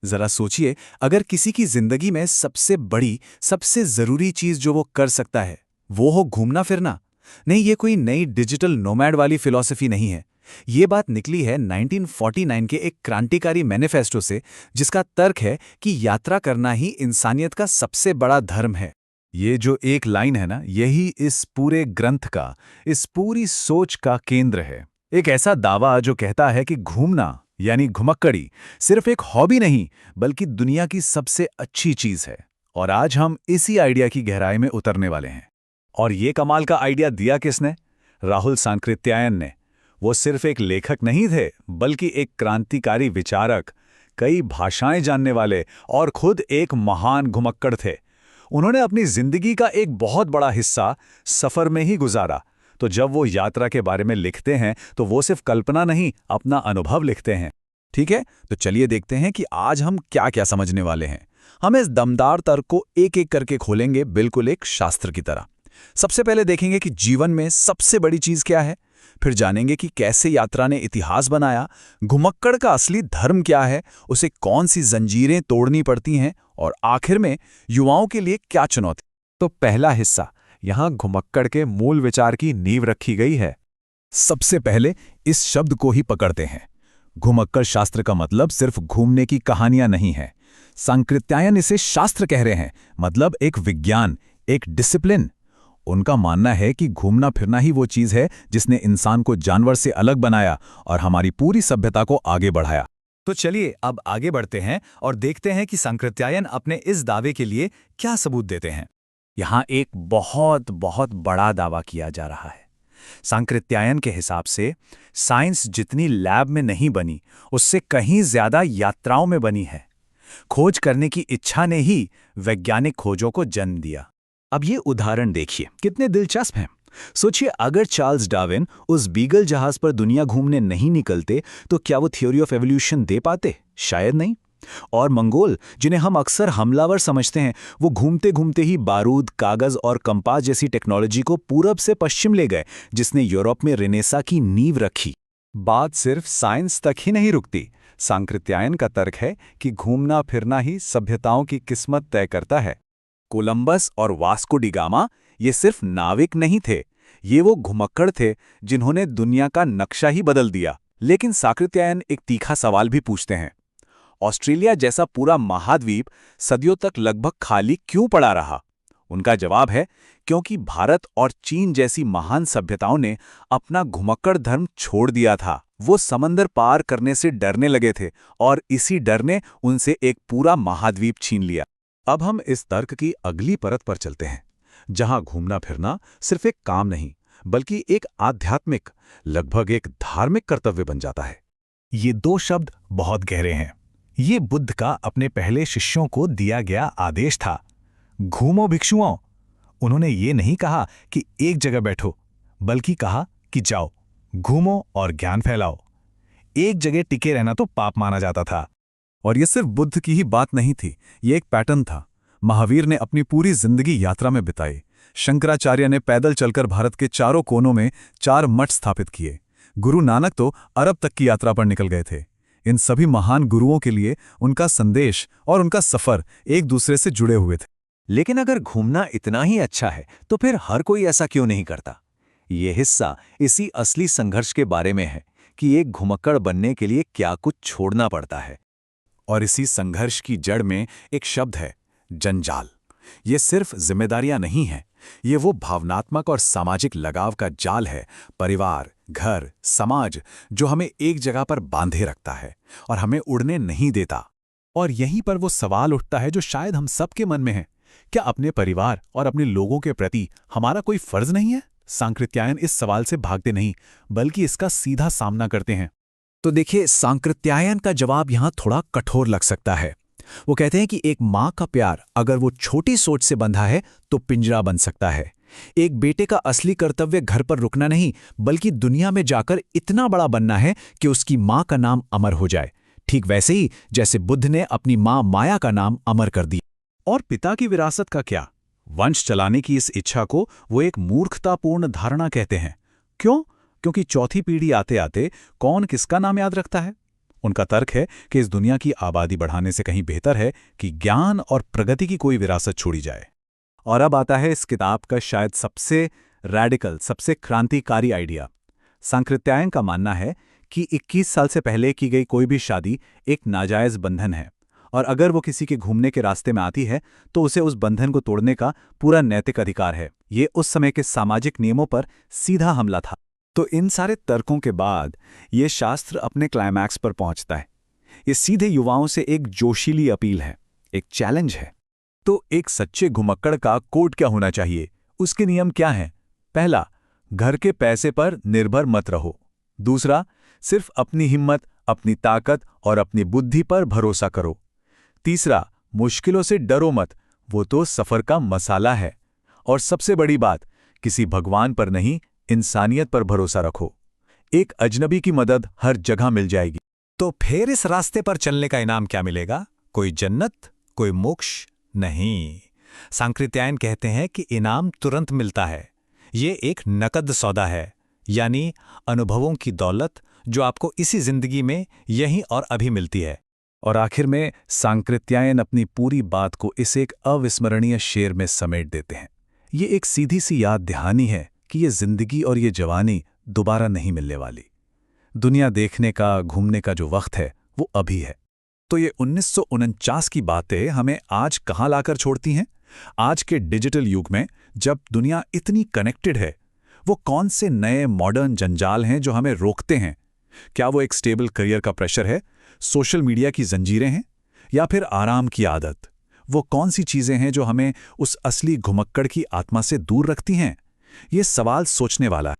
जरा सोचिए, अगर किसी की जिंदगी में सबसे बड़ी, सबसे जरूरी चीज जो वो कर सकता है, वो हो घूमना फिरना। नहीं, ये कोई नई डिजिटल नोमैड वाली फिलॉसफी नहीं है। ये बात निकली है 1949 के एक क्रांतिकारी मैनिफेस्टो से, जिसका तर्क है कि यात्रा करना ही इंसानियत का सबसे बड़ा धर्म है। ये जो एक लाइन है ना, यही इस पूरे ग्रंथ का, इस पूरी सोच का केंद्र है। एक ऐसा दावा जो कहता है कि घूमना यानी घुमक्कड़ी सिर्फ एक हॉबी नहीं, बल्कि दुनिया की सबसे अच्छी चीज है। और आज हम इसी आइडिया की गहराई में उतरने वाले हैं। और ये कमाल का आइडिया दिया किसने? राहुल सांकृत्यायन ने। वो सिर्फ एक लेखक नहीं थे, बल्कि एक क्रांतिकारी विचारक, कई भाषाएं जानने वाले और खुद एक महान घुमक्कड़ थे। उन्होंने अपनी जिंदगी का एक बहुत बड़ा हिस्सा सफर में ही गुजारा। तो जब वो यात्रा के बारे में लिखते हैं तो वो सिर्फ कल्पना नहीं, अपना अनुभव लिखते हैं। ठीक है, तो चलिए देखते हैं कि आज हम क्या क्या समझने वाले हैं। हम इस दमदार तर्क को एक एक करके खोलेंगे, बिल्कुल एक शास्त्र की तरह। सबसे पहले देखेंगे कि जीवन में सबसे बड़ी चीज क्या है। फिर जानेंगे कि कैसे यात्रा ने इतिहास बनाया, घुमक्कड़ का असली धर्म क्या है, उसे कौन सी जंजीरें तोड़नी पड़ती हैं, और आखिर में युवाओं के लिए क्या चुनौती। तो पहला हिस्सा, यहाँ घुमक्कड़ के मूल विचार की नींव रखी गई है। सबसे पहले इस शब्द को ही पकड़ते हैं। घुमक्कड़ शास्त्र का मतलब सिर्फ घूमने की कहानियां नहीं है। सांकृत्यायन इसे शास्त्र कह रहे हैं, मतलब एक विज्ञान, एक डिसिप्लिन। उनका मानना है कि घूमना फिरना ही वो चीज है जिसने इंसान को जानवर से अलग बनाया और हमारी पूरी सभ्यता को आगे बढ़ाया। तो चलिए अब आगे बढ़ते हैं और देखते हैं कि सांकृत्यायन अपने इस दावे के लिए क्या सबूत देते हैं। यहाँ एक बहुत बहुत बड़ा दावा किया जा रहा है। सांकृत्यायन के हिसाब से साइंस जितनी लैब में नहीं बनी, उससे कहीं ज्यादा यात्राओं में बनी है। खोज करने की इच्छा ने ही वैज्ञानिक खोजों को जन्म दिया। अब ये उदाहरण देखिए, कितने दिलचस्प हैं। सोचिए, अगर चार्ल्स डार्विन उस बीगल जहाज पर दुनिया घूमने नहीं निकलते तो क्या वो थ्योरी ऑफ एवोल्यूशन दे पाते? शायद नहीं। और मंगोल, जिन्हें हम अक्सर हमलावर समझते हैं, वो घूमते घूमते ही बारूद, कागज और कंपास जैसी टेक्नोलॉजी को पूरब से पश्चिम ले गए, जिसने यूरोप में रेनेसा की नींव रखी। बात सिर्फ साइंस तक ही नहीं रुकती। सांकृत्यायन का तर्क है कि घूमना फिरना ही सभ्यताओं की किस्मत तय करता है। कोलंबस और वास्को डी गामा ये सिर्फ नाविक नहीं थे, ये वो घुमक्कड़ थे जिन्होंने दुनिया का नक्शा ही बदल दिया। लेकिन सांकृत्यायन एक तीखा सवाल भी पूछते हैं। ऑस्ट्रेलिया जैसा पूरा महाद्वीप सदियों तक लगभग खाली क्यों पड़ा रहा? उनका जवाब है, क्योंकि भारत और चीन जैसी महान सभ्यताओं ने अपना घुमक्कड़ धर्म छोड़ दिया था। वो समंदर पार करने से डरने लगे थे और इसी डर ने उनसे एक पूरा महाद्वीप छीन लिया। अब हम इस तर्क की अगली परत पर चलते हैं, जहां घूमना फिरना सिर्फ एक काम नहीं, बल्कि एक आध्यात्मिक, लगभग एक धार्मिक कर्तव्य बन जाता है। ये दो शब्द बहुत गहरे हैं। ये बुद्ध का अपने पहले शिष्यों को दिया गया आदेश था। घूमो भिक्षुओं। उन्होंने ये नहीं कहा कि एक जगह बैठो, बल्कि कहा कि जाओ, घूमो और ज्ञान फैलाओ। एक जगह टिके रहना तो पाप माना जाता था। और ये सिर्फ बुद्ध की ही बात नहीं थी, ये एक पैटर्न था। महावीर ने अपनी पूरी जिंदगी यात्रा में बिताई। शंकराचार्य ने पैदल चलकर भारत के चारों कोनों में 4 मठ स्थापित किए। गुरु नानक तो अरब तक की यात्रा पर निकल गए थे। इन सभी महान गुरुओं के लिए उनका संदेश और उनका सफर एक दूसरे से जुड़े हुए थे। लेकिन अगर घूमना इतना ही अच्छा है, तो फिर हर कोई ऐसा क्यों नहीं करता? ये हिस्सा इसी असली संघर्ष के बारे में है कि एक घुमक्कड़ बनने के लिए क्या कुछ छोड़ना पड़ता है। और इसी संघर्ष की जड़ में एक शब्द है, जंजाल। ये सिर्फ जिम्मेदारियां नहीं हैं, ये वो भावनात्मक और सामाजिक लगाव का जाल है। परिवार, घर, समाज जो हमें एक जगह पर बांधे रखता है और हमें उड़ने नहीं देता। और यहीं पर वो सवाल उठता है जो शायद हम सबके मन में है, क्या अपने परिवार और अपने लोगों के प्रति हमारा कोई फर्ज नहीं है? सांकृत्यायन इस सवाल से भागते नहीं, बल्कि इसका सीधा सामना करते हैं। तो देखिए, सांकृत्यायन का जवाब यहां थोड़ा कठोर लग सकता है। वो कहते हैं कि एक मां का प्यार अगर वो छोटी सोच से बंधा है तो पिंजरा बन सकता है। एक बेटे का असली कर्तव्य घर पर रुकना नहीं, बल्कि दुनिया में जाकर इतना बड़ा बनना है कि उसकी मां का नाम अमर हो जाए। ठीक वैसे ही जैसे बुद्ध ने अपनी मां माया का नाम अमर कर दिया। और पिता की विरासत का क्या? वंश चलाने की इस इच्छा को वो एक मूर्खतापूर्ण धारणा कहते हैं। क्यों? क्योंकि चौथी पीढ़ी आते आते कौन किसका नाम याद रखता है? उनका तर्क है कि इस दुनिया की आबादी बढ़ाने से कहीं बेहतर है कि ज्ञान और प्रगति की कोई विरासत छोड़ी जाए। और अब आता है इस किताब का शायद सबसे रैडिकल, सबसे क्रांतिकारी आइडिया। सांकृत्यायन का मानना है कि 21 साल से पहले की गई कोई भी शादी एक नाजायज बंधन है, और अगर वो किसी के घूमने के रास्ते में आती है तो उसे उस बंधन को तोड़ने का पूरा नैतिक अधिकार है। ये उस समय के सामाजिक नियमों पर सीधा हमला था। तो इन सारे तर्कों के बाद ये शास्त्र अपने क्लाइमैक्स पर पहुंचता है। ये सीधे युवाओं से एक जोशीली अपील है, एक चैलेंज है। तो एक सच्चे घुमक्कड़ का कोड क्या होना चाहिए? उसके नियम क्या हैं? पहला, घर के पैसे पर निर्भर मत रहो। दूसरा, सिर्फ अपनी हिम्मत, अपनी ताकत और अपनी बुद्धि पर भरोसा करो। तीसरा, मुश्किलों से डरो मत, वो तो सफर का मसाला है। और सबसे बड़ी बात, किसी भगवान पर नहीं, इंसानियत पर भरोसा रखो। एक अजनबी की मदद हर जगह मिल जाएगी। तो फिर इस रास्ते पर चलने का इनाम क्या मिलेगा? कोई जन्नत, कोई मोक्ष? नहीं। सांकृत्यायन कहते हैं कि इनाम तुरंत मिलता है। ये एक नकद सौदा है, यानी अनुभवों की दौलत जो आपको इसी जिंदगी में यहीं और अभी मिलती है। और आखिर में सांकृत्यायन अपनी पूरी बात को इस एक अविस्मरणीय शेर में समेट देते हैं। ये एक सीधी सी याद दहानी है कि ये जिंदगी और ये जवानी दोबारा नहीं मिलने वाली। दुनिया देखने का, घूमने का जो वक्त है वो अभी है। तो ये 1949 की बातें हमें आज कहाँ लाकर छोड़ती हैं? आज के डिजिटल युग में जब दुनिया इतनी कनेक्टेड है, वो कौन से नए मॉडर्न जंजाल हैं जो हमें रोकते हैं? क्या वो एक स्टेबल करियर का प्रेशर है, सोशल मीडिया की जंजीरें हैं, या फिर आराम की आदत? वो कौन सी चीजें हैं जो हमें उस असली घुमक्कड़ की आत्मा से दूर रखती हैं? ये सवाल सोचने वाला है।